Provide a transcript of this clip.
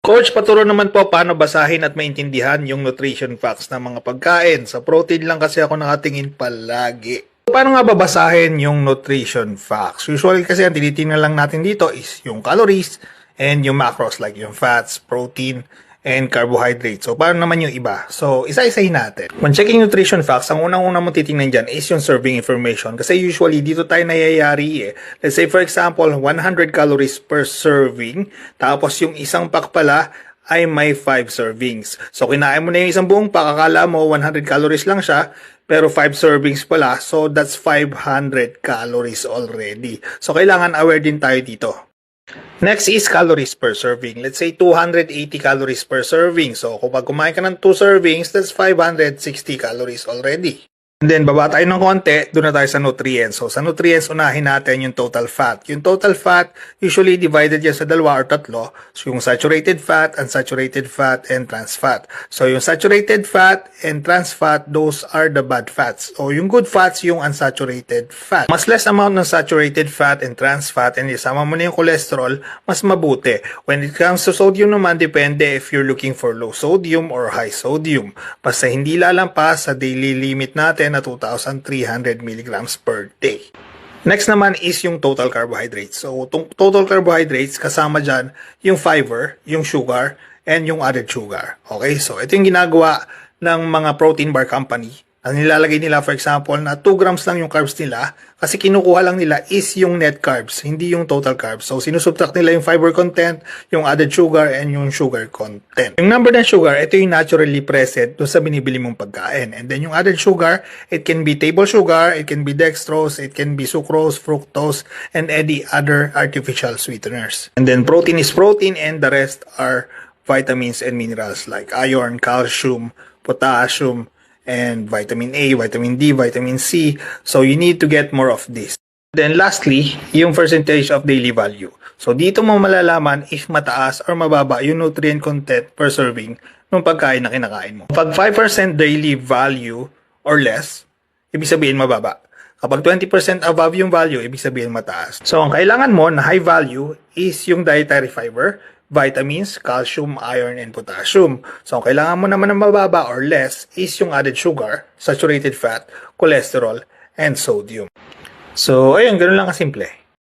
Coach, paturo naman po paano basahin at maintindihan yung nutrition facts ng mga pagkain. Sa protein lang kasi ako nakatingin palagi. Paano nga babasahin yung nutrition facts? Usually kasi ang tinitingnan lang natin dito is yung calories and yung macros like yung fats, protein, and carbohydrates. So, paano naman yung iba? So, isa-isahin natin. When checking nutrition facts, ang unang-una mo titingnan dyan is yung serving information. Kasi usually, dito tayo nayayari eh. Let's say, for example, 100 calories per serving. Tapos, yung isang pack pala ay may 5 servings. So, kinain mo na yung isang buong pack, akala mo 100 calories lang siya, pero 5 servings pala. So, that's 500 calories already. So, kailangan aware din tayo dito. Next is calories per serving. Let's say 280 calories per serving. So, kapag kumain ka ng 2 servings, that's 560 calories already. And then, baba tayo ng konti, doon na tayo sa nutrients. So, sa nutrients, unahin natin yung total fat. Yung total fat, usually divided yan sa dalawa or tatlo. So, yung saturated fat, unsaturated fat, and trans fat. So, yung saturated fat and trans fat, those are the bad fats. O, yung good fats, yung unsaturated fat. Mas less amount ng saturated fat and trans fat, and isama mo na yung cholesterol, mas mabuti. When it comes to sodium naman, depende if you're looking for low sodium or high sodium. Basta hindi lalampas sa daily limit natin na 2,300 mg per day. Next naman is yung total carbohydrates. So, total carbohydrates, kasama dyan yung fiber, yung sugar, and yung added sugar. Okay? So, ito yung ginagawa ng mga protein bar company. Ang nilalagay nila, for example, na 2 grams lang yung carbs nila kasi kinukuha lang nila is yung net carbs, hindi yung total carbs. So, sinusubtract nila yung fiber content, yung added sugar, and yung sugar content. Yung number ng sugar, ito yung naturally present doon sa binibili mong pagkain. And then yung added sugar, it can be table sugar, it can be dextrose, it can be sucrose, fructose, and any other artificial sweeteners. And then protein is protein, and the rest are vitamins and minerals like iron, calcium, potassium, and vitamin A, vitamin D, vitamin C. So, you need to get more of this. Then, lastly, yung percentage of daily value. So, dito mo malalaman if mataas or mababa yung nutrient content per serving ng pagkain na kinakain mo. Pag 5% daily value or less, ibig sabihin mababa. Kapag 20% above yung value, ibig sabihin mataas. So, ang kailangan mo na high value is yung dietary fiber, vitamins, calcium, iron, and potassium. So, ang kailangan mo naman ng mababa or less is yung added sugar, saturated fat, cholesterol, and sodium. So, ayun, ganun lang kasimple.